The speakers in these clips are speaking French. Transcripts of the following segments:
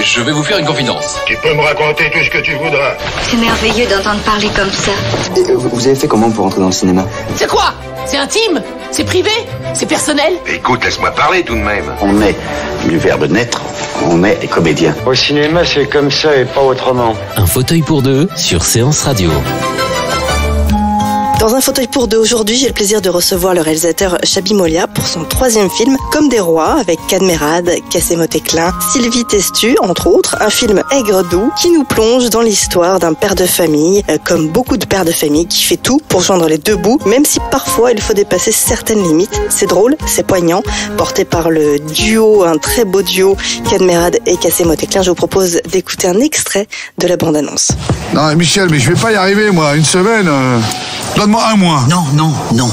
Je vais vous faire une confidence. Tu peux me raconter tout ce que tu voudras. C'est merveilleux d'entendre parler comme ça. Et vous avez fait comment pour entrer dans le cinéma? C'est quoi? C'est intime? C'est privé? C'est personnel? Écoute, laisse-moi parler tout de même. On est du verbe naître, on est des comédiens. Au cinéma, c'est comme ça et pas autrement. Un fauteuil pour deux sur Séance Radio. Dans un fauteuil pour deux aujourd'hui, j'ai le plaisir de recevoir le réalisateur Chabi Molia pour son 3e film, Comme des rois, avec Cadmerade, Cassemo Teclin, Sylvie Testu, entre autres, un film aigre-doux qui nous plonge dans l'histoire d'un père de famille, comme beaucoup de pères de famille, qui fait tout pour joindre les deux bouts, même si parfois il faut dépasser certaines limites. C'est drôle, c'est poignant, porté par le duo, un très beau duo, Cadmerade et Cassemo Teclin. Je vous propose d'écouter un extrait de la bande-annonce. Non, Michel, mais je vais pas y arriver, moi. Une semaine, donne-moi un mois. Non.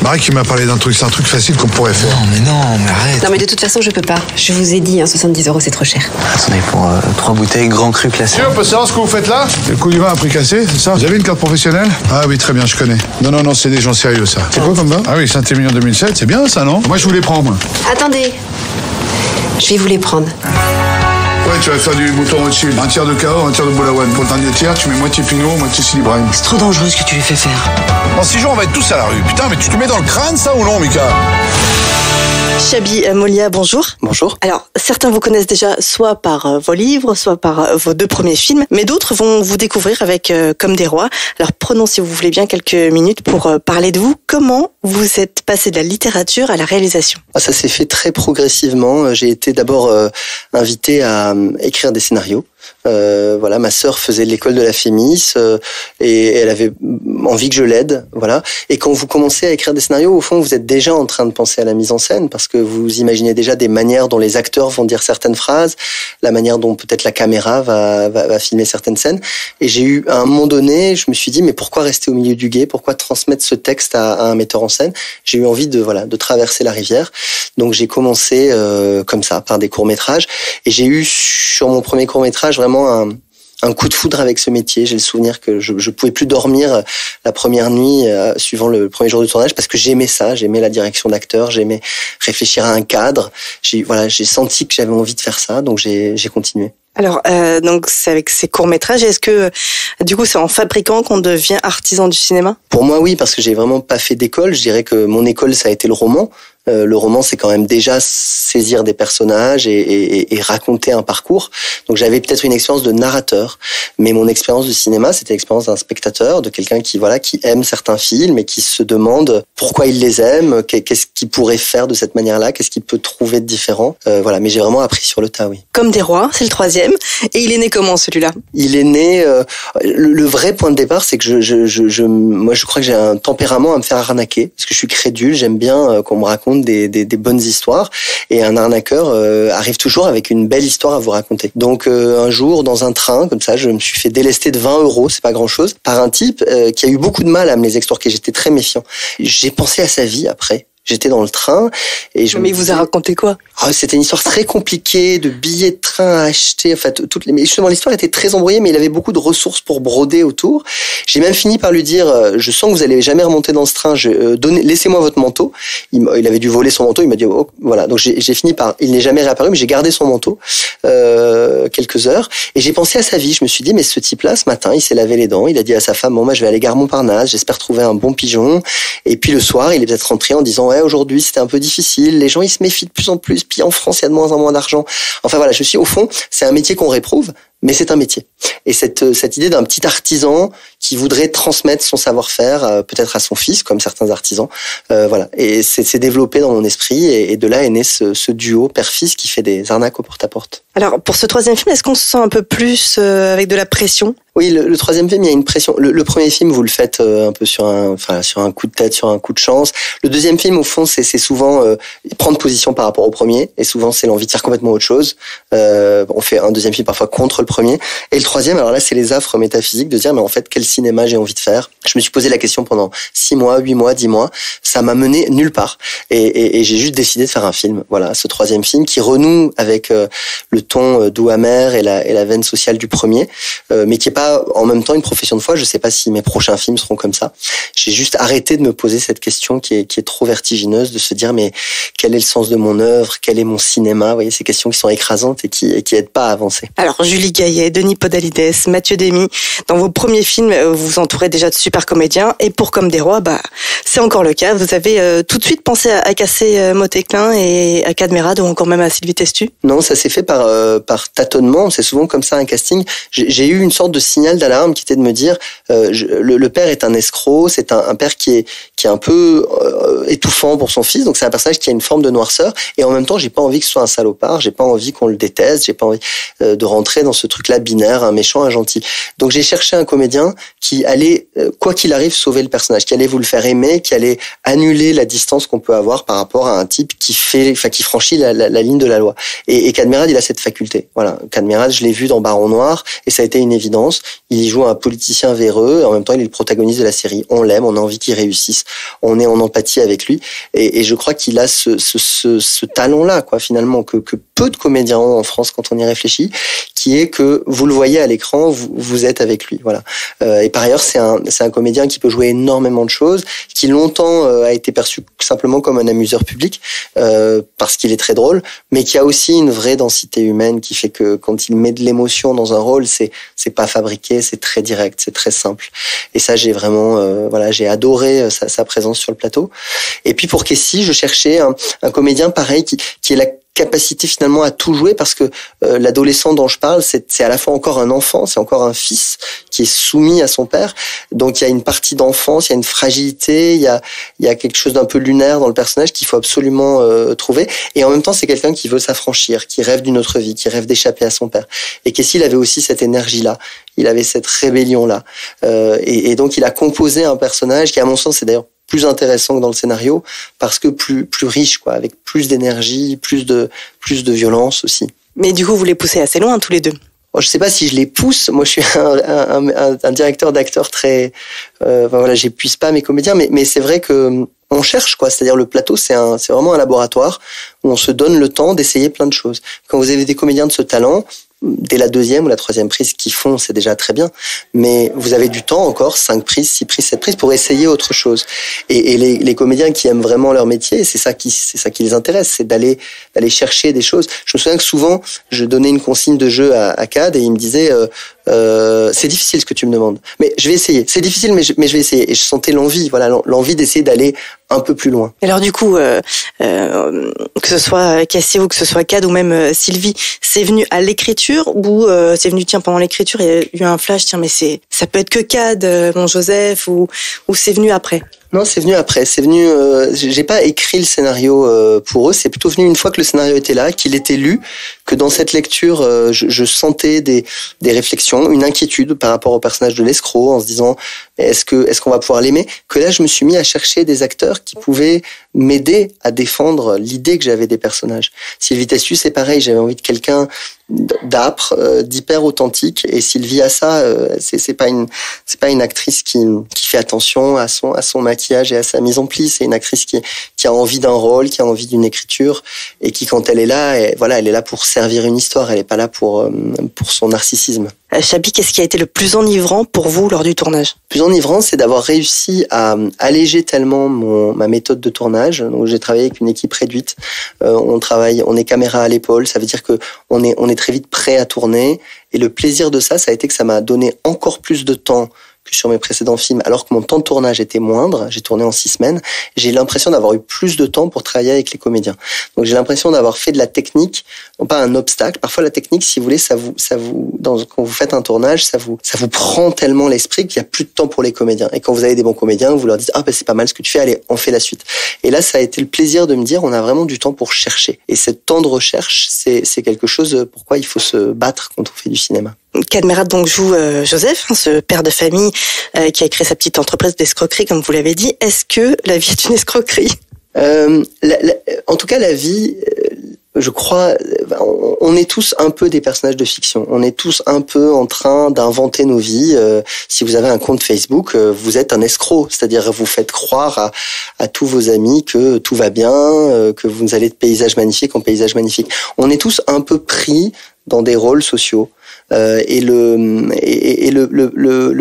Marie qui m'a parlé d'un truc, c'est un truc facile qu'on pourrait faire. Non, mais arrête. Non, mais de toute façon, je peux pas. Je vous ai dit, 70 € c'est trop cher. Attendez, pour 3 bouteilles, grand cru classé. Monsieur, on peut savoir ce que vous faites là? Le coup du vin à prix cassé, c'est ça? Vous avez une carte professionnelle? Ah oui, très bien, je connais. Non, c'est des gens sérieux, ça. C'est quoi comme vin? Ah oui, Saint-Émilion 2007, c'est bien ça, non? Moi, je voulais prendre. Attendez. Je vais vous les prendre. Ouais, tu vas faire du mouton au-dessus. Un tiers de Cahors, un tiers de Boulawan. Pour le dernier tiers, tu mets moitié Pinot, moitié Sidi Ibrahim. C'est trop dangereux ce que tu lui fais faire. Dans 6 jours, on va être tous à la rue. Putain, mais tu te mets dans le crâne, ça, ou non, Mika? Chabi Molia, bonjour. Bonjour. Alors, certains vous connaissent déjà soit par vos livres, soit par vos 2 premiers films, mais d'autres vont vous découvrir avec Comme des rois. Alors, prenons, si vous voulez bien, quelques minutes pour parler de vous. Comment vous êtes passé de la littérature à la réalisation? Ça s'est fait très progressivement. J'ai été d'abord invité à écrire des scénarios. Voilà, ma sœur faisait l'école de la Fémis et elle avait envie que je l'aide, voilà. Et quand vous commencez à écrire des scénarios, au fond, vous êtes déjà en train de penser à la mise en scène parce que vous imaginez déjà des manières dont les acteurs vont dire certaines phrases, la manière dont peut-être la caméra va filmer certaines scènes. Et j'ai eu, à un moment donné, je me suis dit, mais pourquoi rester au milieu du gué? Pourquoi transmettre ce texte à un metteur en scène? J'ai eu envie de traverser la rivière. Donc j'ai commencé comme ça, par des courts-métrages. Et j'ai eu, sur mon premier court-métrage, vraiment un coup de foudre avec ce métier. J'ai le souvenir que je pouvais plus dormir la première nuit suivant le premier jour de tournage parce que j'aimais ça, j'aimais la direction d'acteur, j'aimais réfléchir à un cadre. J'ai senti que j'avais envie de faire ça, donc j'ai continué. Alors, donc c'est avec ces courts-métrages, est-ce que du coup c'est en fabriquant qu'on devient artisan du cinéma? Pour moi, oui, parce que j'ai vraiment pas fait d'école. Je dirais que mon école, ça a été le roman. Le roman, c'est quand même déjà saisir des personnages et raconter un parcours. Donc j'avais peut-être une expérience de narrateur, mais mon expérience du cinéma, c'était l'expérience d'un spectateur, de quelqu'un qui aime certains films et qui se demande pourquoi il les aime, qu'est-ce qu'il pourrait faire de cette manière-là, qu'est-ce qu'il peut trouver de différent. Voilà, mais j'ai vraiment appris sur le tas, oui. Comme des rois, c'est le 3e. Et il est né comment, celui-là? Il est né... le vrai point de départ, c'est que moi, je crois que j'ai un tempérament à me faire arnaquer, parce que je suis crédule, j'aime bien qu'on me raconte des bonnes histoires, et un arnaqueur arrive toujours avec une belle histoire à vous raconter. Donc un jour, dans un train, comme ça, je me suis fait délester de 20 €, c'est pas grand-chose, par un type qui a eu beaucoup de mal à me les extorquer. J'étais très méfiant. J'ai pensé à sa vie après. J'étais dans le train et Mais il vous a raconté quoi? C'était une histoire très compliquée de billets de train à acheter. En fait, mais justement, l'histoire était très embrouillée, mais il avait beaucoup de ressources pour broder autour. J'ai même fini par lui dire, je sens que vous allez jamais remonter dans ce train. Laissez-moi votre manteau. Il avait dû voler son manteau. Il m'a dit, oh, voilà. Donc j'ai fini par, il n'est jamais réapparu, mais j'ai gardé son manteau quelques heures. Et j'ai pensé à sa vie. Je me suis dit, mais ce type-là, ce matin, il s'est lavé les dents. Il a dit à sa femme, bon, moi, je vais aller gare Montparnasse. J'espère trouver un bon pigeon. Et puis le soir, il est peut-être rentré en disant, ouais, aujourd'hui c'était un peu difficile, les gens ils se méfient de plus en plus, puis en France il y a de moins en moins d'argent. Enfin voilà, je me suis dit, au fond, c'est un métier qu'on réprouve, mais c'est un métier. Et cette idée d'un petit artisan qui voudrait transmettre son savoir-faire, peut-être à son fils, comme certains artisans, voilà. Et c'est développé dans mon esprit, et de là est né ce duo père-fils qui fait des arnaques au porte-à-porte. Alors, pour ce 3e film, est-ce qu'on se sent un peu plus avec de la pression? Oui, le 3e film, il y a une pression. Le premier film, vous le faites un peu sur un coup de tête, sur un coup de chance. Le 2e film, au fond, c'est souvent prendre position par rapport au premier, et souvent c'est l'envie de faire complètement autre chose. On fait un 2e film parfois contre le premier. Et le troisième, alors là, c'est les affres métaphysiques de dire, mais en fait, quel cinéma j'ai envie de faire? Je me suis posé la question pendant 6 mois, 8 mois, 10 mois. Ça m'a mené nulle part. Et j'ai juste décidé de faire un film. Voilà, ce troisième film qui renoue avec le ton doux amer et la veine sociale du premier, mais qui est pas en même temps une profession de foi. Je sais pas si mes prochains films seront comme ça. J'ai juste arrêté de me poser cette question qui est trop vertigineuse, de se dire, mais quel est le sens de mon œuvre? Quel est mon cinéma? Vous voyez, ces questions qui sont écrasantes et qui aident pas à avancer. Alors, Julie Gaillet, Denis Podalides, Mathieu Demy, dans vos premiers films, vous vous entourez déjà de super comédiens, et pour Comme des rois, c'est encore le cas. Vous avez tout de suite pensé à casser Motéclin et à Cadmerade, ou encore même à Sylvie Testu? Non, ça s'est fait par tâtonnement. C'est souvent comme ça un casting. J'ai eu une sorte de signal d'alarme qui était de me dire, le père est un escroc, c'est un père qui est un peu étouffant pour son fils, donc c'est un personnage qui a une forme de noirceur, et en même temps, j'ai pas envie que ce soit un salopard, j'ai pas envie qu'on le déteste, j'ai pas envie de rentrer dans ce truc-là binaire, un méchant, un gentil. Donc j'ai cherché un comédien qui allait, quoi qu'il arrive, sauver le personnage, qui allait vous le faire aimer, qui allait annuler la distance qu'on peut avoir par rapport à un type qui franchit la ligne de la loi. Et Cadmerade, il a cette faculté. Voilà, Cadmerade, je l'ai vu dans Baron Noir, et ça a été une évidence. Il y joue un politicien véreux, et en même temps, il est le protagoniste de la série. On l'aime, on a envie qu'il réussisse, on est en empathie avec lui, et je crois qu'il a ce talent-là, quoi, finalement, que peu de comédiens ont en France quand on y réfléchit, qui est que vous le voyez à l'écran, vous êtes avec lui, voilà. Et par ailleurs, c'est un comédien qui peut jouer énormément de choses, qui longtemps a été perçu simplement comme un amuseur public, parce qu'il est très drôle, mais qui a aussi une vraie densité humaine qui fait que quand il met de l'émotion dans un rôle, c'est pas fabriqué, c'est très direct, c'est très simple. Et ça, j'ai vraiment, j'ai adoré sa présence sur le plateau. Et puis pour Kessie, je cherchais un comédien pareil qui est la capacité finalement à tout jouer, parce que l'adolescent dont je parle, c'est à la fois encore un enfant, c'est encore un fils qui est soumis à son père. Donc il y a une partie d'enfance, il y a une fragilité, il y a quelque chose d'un peu lunaire dans le personnage qu'il faut absolument trouver. Et en même temps, c'est quelqu'un qui veut s'affranchir, qui rêve d'une autre vie, qui rêve d'échapper à son père. Et Kessie, il avait aussi cette énergie-là, il avait cette rébellion-là. Et donc il a composé un personnage qui, à mon sens, c'est d'ailleurs plus intéressant que dans le scénario, parce que plus riche, quoi, avec plus d'énergie, plus de violence aussi. Mais du coup, vous les poussez assez loin, tous les deux. Je sais pas si je les pousse. Moi, je suis un directeur d'acteurs très, j'épuise pas mes comédiens, mais c'est vrai que on cherche, quoi. C'est-à-dire, le plateau, c'est vraiment un laboratoire où on se donne le temps d'essayer plein de choses. Quand vous avez des comédiens de ce talent, dès la 2e ou la 3e prise qu'ils font, c'est déjà très bien. Mais vous avez du temps encore, 5 prises, 6 prises, 7 prises, pour essayer autre chose. Et les comédiens qui aiment vraiment leur métier, c'est ça qui les intéresse, c'est d'aller chercher des choses. Je me souviens que souvent, je donnais une consigne de jeu à Cad, et il me disait, c'est difficile ce que tu me demandes, mais je vais essayer. C'est difficile, mais je vais essayer. Et je sentais l'envie d'essayer d'aller un peu plus loin. Alors du coup, que ce soit Cassio, que ce soit Cad ou même Sylvie, c'est venu à l'écriture, ou c'est venu, tiens, pendant l'écriture, il y a eu un flash, tiens, mais ça peut être que Cad, mon Joseph, ou c'est venu après? Non, c'est venu après. C'est venu. J'ai pas écrit le scénario pour eux. C'est plutôt venu une fois que le scénario était là, qu'il était lu, que dans cette lecture, je sentais des réflexions, une inquiétude par rapport au personnage de l'escroc, en se disant est-ce qu'on va pouvoir l'aimer? Que là, je me suis mis à chercher des acteurs qui pouvaient m'aider à défendre l'idée que j'avais des personnages. Sylvie Testu, c'est pareil. J'avais envie de quelqu'un d'âpre, d'hyper authentique, et Sylvie a ça. C'est pas une actrice qui fait attention à son maquillage et à sa mise en pli. C'est une actrice qui a envie d'un rôle, qui a envie d'une écriture, et qui, quand elle est là, elle est là pour servir une histoire. Elle est pas là pour son narcissisme. Chabi, qu'est-ce qui a été le plus enivrant pour vous lors du tournage? Le plus enivrant, c'est d'avoir réussi à alléger tellement ma méthode de tournage. Donc, j'ai travaillé avec une équipe réduite. On est caméra à l'épaule. Ça veut dire que on est très vite prêt à tourner. Et le plaisir de ça a été que ça m'a donné encore plus de temps que sur mes précédents films, alors que mon temps de tournage était moindre. J'ai tourné en 6 semaines. J'ai l'impression d'avoir eu plus de temps pour travailler avec les comédiens. Donc j'ai l'impression d'avoir fait de la technique, non pas un obstacle. Parfois la technique, si vous voulez, quand vous faites un tournage, ça vous prend tellement l'esprit qu'il y a plus de temps pour les comédiens. Et quand vous avez des bons comédiens, vous leur dites c'est pas mal ce que tu fais, allez, on fait la suite. Et là, ça a été le plaisir de me dire on a vraiment du temps pour chercher. Et ce temps de recherche, c'est quelque chose pourquoi il faut se battre quand on fait du cinéma. Cadmerade donc joue Joseph, ce père de famille qui a créé sa petite entreprise d'escroquerie, comme vous l'avez dit. Est-ce que la vie est une escroquerie? En tout cas, la vie, je crois, on est tous un peu des personnages de fiction. On est tous un peu en train d'inventer nos vies. Si vous avez un compte Facebook, vous êtes un escroc. C'est-à-dire, vous faites croire à tous vos amis que tout va bien, que vous allez de paysage magnifique en paysage magnifique. On est tous un peu pris dans des rôles sociaux. Et le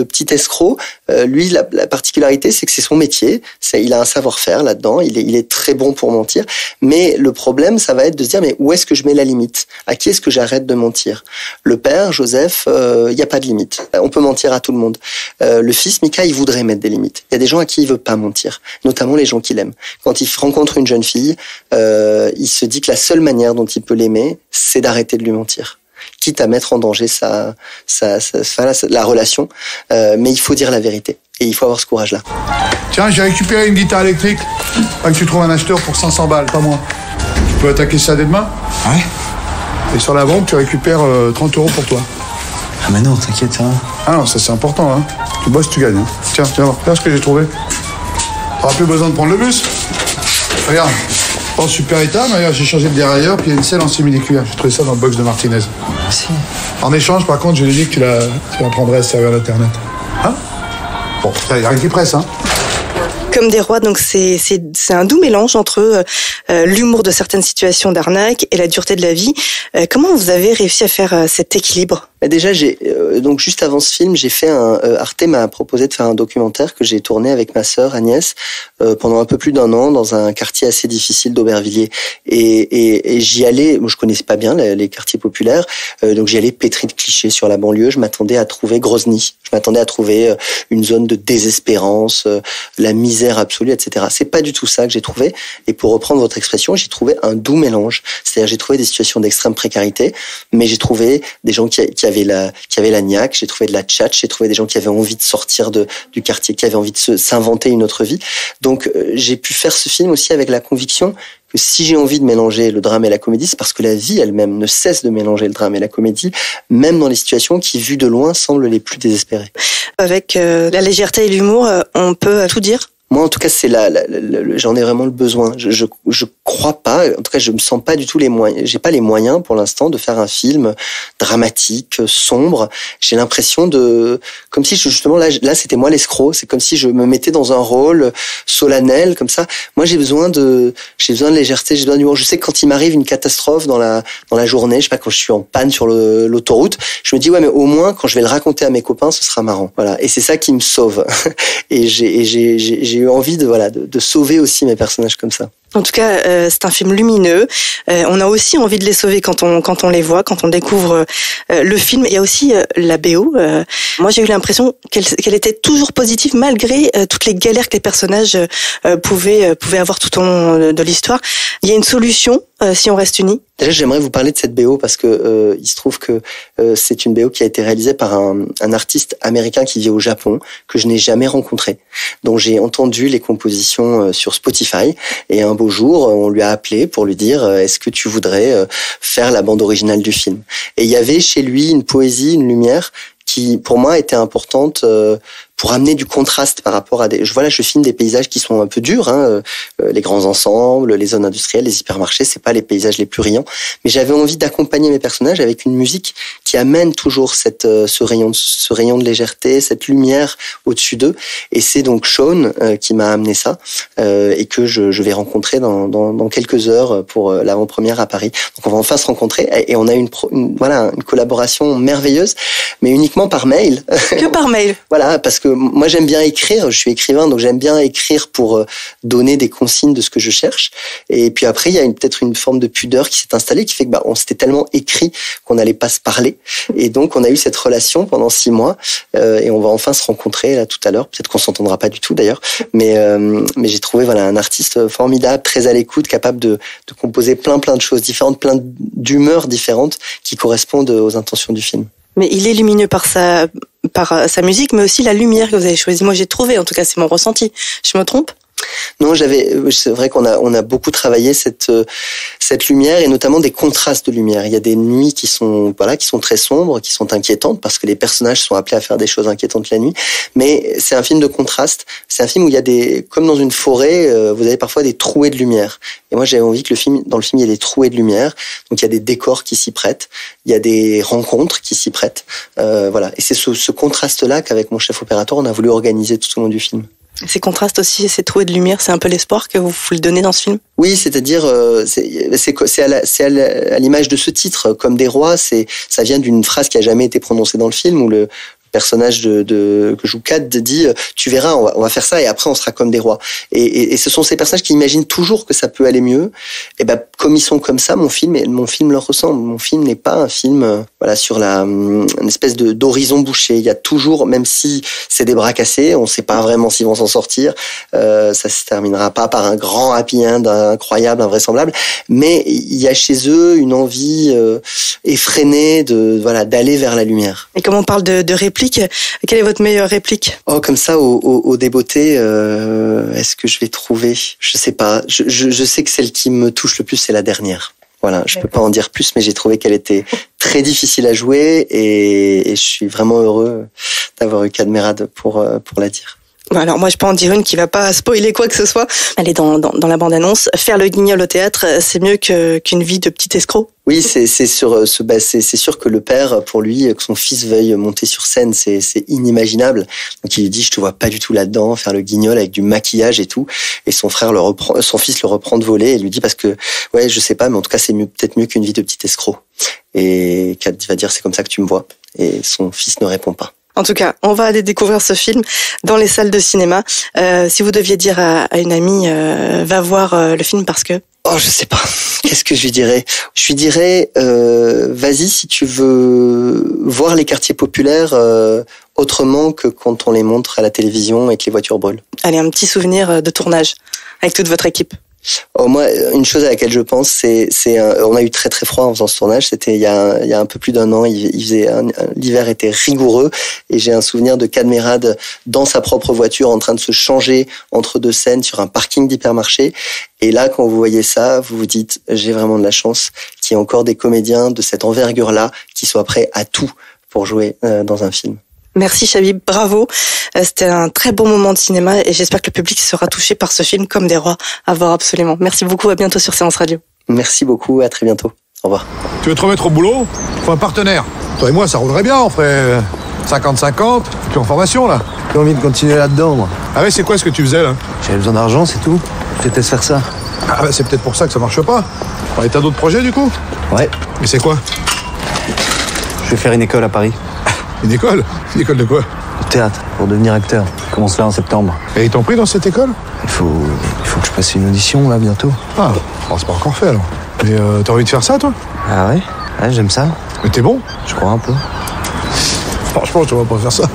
petit escroc, lui, la particularité, c'est que c'est son métier. Il a un savoir-faire là-dedans. Il est très bon pour mentir. Mais le problème, ça va être de se dire, mais où est-ce que je mets la limite? À qui est-ce que j'arrête de mentir? Le père, Joseph, il n'y a pas de limite. On peut mentir à tout le monde. Le fils, Mika, il voudrait mettre des limites. Il y a des gens à qui il veut pas mentir, notamment les gens qu'il aime. Quand il rencontre une jeune fille, il se dit que la seule manière dont il peut l'aimer, c'est d'arrêter de lui mentir, quitte à mettre en danger la relation. Mais il faut dire la vérité. Et il faut avoir ce courage-là. Tiens, j'ai récupéré une guitare électrique. Pas que tu trouves un acheteur pour 500 balles, pas moi. Tu peux attaquer ça dès demain? Ouais. Et sur la banque, tu récupères 30 € pour toi. Ah mais non, t'inquiète, ça va. Ah non, ça c'est important, hein. Tu bosses, tu gagnes. Hein. Tiens, regarde ce que j'ai trouvé. T'auras plus besoin de prendre le bus. Regarde. En super état, mais regarde, j'ai changé le dérailleur, puis il y a une selle en simili-cuir. J'ai trouvé ça dans le box de Martinez. Merci. En échange, par contre, je lui ai dit que tu la prendrais à servir d'Internet. Hein? Bon, il n'y a rien qui presse, hein. Comme des rois, donc c'est un doux mélange entre l'humour de certaines situations d'arnaque et la dureté de la vie. Comment vous avez réussi à faire cet équilibre? Déjà, donc juste avant ce film, j'ai fait Arte m'a proposé de faire un documentaire que j'ai tourné avec ma sœur Agnès pendant un peu plus d'1 an dans un quartier assez difficile d'Aubervilliers. Et j'y allais, moi je connaissais pas bien les quartiers populaires, donc j'y allais pétri de clichés sur la banlieue. Je m'attendais à trouver Grozny, je m'attendais à trouver une zone de désespérance, la misère absolue, etc. C'est pas du tout ça que j'ai trouvé. Et pour reprendre votre expression, j'ai trouvé un doux mélange. C'est-à-dire j'ai trouvé des situations d'extrême précarité, mais j'ai trouvé des gens qui avaient la niaque, j'ai trouvé de la tchatche, j'ai trouvé des gens qui avaient envie de sortir du quartier, qui avaient envie de s'inventer une autre vie. Donc j'ai pu faire ce film aussi avec la conviction que si j'ai envie de mélanger le drame et la comédie, c'est parce que la vie elle-même ne cesse de mélanger le drame et la comédie, même dans les situations qui, vues de loin, semblent les plus désespérées. Avec la légèreté et l'humour, on peut tout dire? Moi, en tout cas, j'en ai vraiment le besoin. Je crois pas, en tout cas, je me sens pas du tout les moyens. J'ai pas les moyens pour l'instant de faire un film dramatique, sombre. J'ai l'impression comme si justement là, c'était moi l'escroc. C'est comme si je me mettais dans un rôle solennel comme ça. Moi, j'ai besoin de légèreté, j'ai besoin d'humour. Je sais que quand il m'arrive une catastrophe dans la journée, je sais pas, quand je suis en panne sur l'autoroute, je me dis ouais, mais au moins quand je vais le raconter à mes copains, ce sera marrant. Voilà. Et c'est ça qui me sauve. Et j'ai eu envie de sauver aussi mes personnages comme ça. En tout cas, c'est un film lumineux. On a aussi envie de les sauver quand on les voit, quand on découvre le film. Il y a aussi la BO. Moi, j'ai eu l'impression qu'elle était toujours positive malgré toutes les galères que les personnages pouvaient avoir tout au long de l'histoire. Il y a une solution si on reste unis. Déjà, j'aimerais vous parler de cette BO parce que il se trouve que c'est une BO qui a été réalisée par un artiste américain qui vit au Japon, que je n'ai jamais rencontré, dont j'ai entendu les compositions sur Spotify. Et un beau jour, on lui a appelé pour lui dire est-ce que tu voudrais faire la bande originale du film? Et il y avait chez lui une poésie, une lumière qui, pour moi, était importante pour amener du contraste par rapport à je filme des paysages qui sont un peu durs, hein, les grands ensembles, les zones industrielles, les hypermarchés, c'est pas les paysages les plus riants, mais j'avais envie d'accompagner mes personnages avec une musique qui amène toujours ce rayon de légèreté, cette lumière au-dessus d'eux, et c'est donc Sean qui m'a amené ça, et que je vais rencontrer dans quelques heures pour l'avant-première à Paris. Donc on va enfin se rencontrer, et on a une collaboration merveilleuse, mais uniquement par mail. Que par mail. Voilà, parce que moi j'aime bien écrire, je suis écrivain, donc j'aime bien écrire pour donner des consignes de ce que je cherche. Et puis après, il y a peut-être une forme de pudeur qui s'est installée, qui fait que on s'était tellement écrit qu'on n'allait pas se parler. Et donc on a eu cette relation pendant 6 mois, et on va enfin se rencontrer là tout à l'heure. Peut-être qu'on s'entendra pas du tout d'ailleurs, mais j'ai trouvé un artiste formidable, très à l'écoute, capable de composer plein de choses différentes, plein d'humeurs différentes qui correspondent aux intentions du film. Mais il est lumineux par sa musique, mais aussi la lumière que vous avez choisie. Moi, j'ai trouvé, en tout cas, c'est mon ressenti. Je me trompe ? Non, c'est vrai qu'on a beaucoup travaillé cette lumière et notamment des contrastes de lumière. Il y a des nuits qui sont très sombres, qui sont inquiétantes parce que les personnages sont appelés à faire des choses inquiétantes la nuit. Mais c'est un film de contraste. C'est un film où il y a comme dans une forêt, vous avez parfois des trouées de lumière. Et moi, j'avais envie que dans le film, il y ait des trouées de lumière. Donc, il y a des décors qui s'y prêtent. Il y a des rencontres qui s'y prêtent. Voilà. Et c'est ce contraste-là qu'avec mon chef opérateur, on a voulu organiser tout au long du film. Ces contrastes aussi, ces trouées de lumière, c'est un peu l'espoir que vous voulez donner dans ce film? Oui, c'est-à-dire, c'est à l'image de ce titre, Comme des rois, ça vient d'une phrase qui a jamais été prononcée dans le film où le personnage que joue Cad dit tu verras, on va faire ça et après on sera comme des rois. Et ce sont ces personnages qui imaginent toujours que ça peut aller mieux. Et ben comme ils sont comme ça, mon film leur ressemble. Mon film n'est pas un film sur une espèce d'horizon bouché. Il y a toujours, même si c'est des bras cassés, on sait pas vraiment s'ils vont s'en sortir. Ça se terminera pas par un grand happy end incroyable, invraisemblable, mais il y a chez eux une envie effrénée d'aller vers la lumière. Et comme on parle de répliques, quelle est votre meilleure réplique? Oh, comme ça, au débeauté, est-ce que je vais trouver? Je sais pas. Je sais que celle qui me touche le plus, c'est la dernière. Voilà, je peux pas en dire plus, mais j'ai trouvé qu'elle était très difficile à jouer et je suis vraiment heureux d'avoir eu Cadmerade pour la dire. Alors moi je peux en dire une qui va pas spoiler quoi que ce soit. Elle est dans la bande-annonce. Faire le guignol au théâtre, c'est mieux qu'une vie de petit escroc. Oui, c'est sûr que le père, pour lui, que son fils veuille monter sur scène, c'est inimaginable. Donc il lui dit je te vois pas du tout là-dedans, faire le guignol avec du maquillage et tout. Et son fils le reprend de voler et lui dit parce que je sais pas, mais en tout cas c'est peut-être mieux qu'une vie de petit escroc. Et Kat va dire c'est comme ça que tu me vois. Et son fils ne répond pas. En tout cas, on va aller découvrir ce film dans les salles de cinéma. Si vous deviez dire à une amie, va voir le film parce que... Oh, je sais pas. Qu'est-ce que je lui dirais? Je lui dirais, vas-y si tu veux voir les quartiers populaires autrement que quand on les montre à la télévision et que les voitures brûlent. Allez, un petit souvenir de tournage avec toute votre équipe. Oh, moi, une chose à laquelle je pense, on a eu très très froid en faisant ce tournage. C'était il y a un peu plus d'un an. L'hiver était rigoureux et j'ai un souvenir de Cadmerade dans sa propre voiture en train de se changer entre deux scènes sur un parking d'hypermarché. Et là, quand vous voyez ça, vous vous dites, j'ai vraiment de la chance qu'il y ait encore des comédiens de cette envergure-là qui soient prêts à tout pour jouer dans un film. Merci Chabib, bravo. C'était un très bon moment de cinéma et j'espère que le public sera touché par ce film Comme des rois. À voir absolument. Merci beaucoup, à bientôt sur Séance Radio. Merci beaucoup, à très bientôt. Au revoir. Tu veux te remettre au boulot? Faut un partenaire. Toi et moi, ça roulerait bien, on ferait 50-50, tu es en formation là. J'ai envie de continuer là-dedans, moi. Ah ouais, c'est quoi ce que tu faisais là? J'avais besoin d'argent, c'est tout. Je te laisse faire ça. Ah bah c'est peut-être pour ça que ça marche pas. Et t'as d'autres projets du coup? Ouais. Mais c'est quoi? Je vais faire une école à Paris. Une école? Une école de quoi? De théâtre, pour devenir acteur. Je commence là en septembre. Et ils t'ont pris dans cette école? Il faut que je passe une audition là bientôt. Ah, bon, c'est pas encore fait alors. Mais t'as envie de faire ça toi? Ah ouais? Ouais, j'aime ça. Mais t'es bon? Je crois un peu. Franchement, je te vois pas faire ça.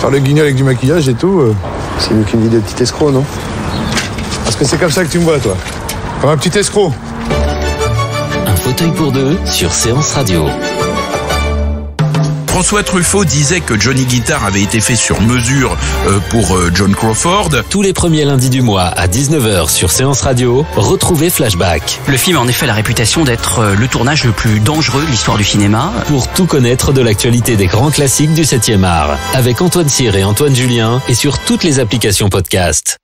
Faire le guignol avec du maquillage et tout. C'est mieux qu'une vie de petit escroc, non? Parce que c'est comme ça que tu me vois toi. Comme un petit escroc. Un fauteuil pour deux sur Séance Radio. François Truffaut disait que Johnny Guitar avait été fait sur mesure pour John Crawford. Tous les premiers lundis du mois à 19h sur Séance Radio, retrouvez Flashback. Le film a en effet la réputation d'être le tournage le plus dangereux de l'histoire du cinéma. Pour tout connaître de l'actualité des grands classiques du 7e art, avec Antoine Cyr et Antoine Julien et sur toutes les applications podcast.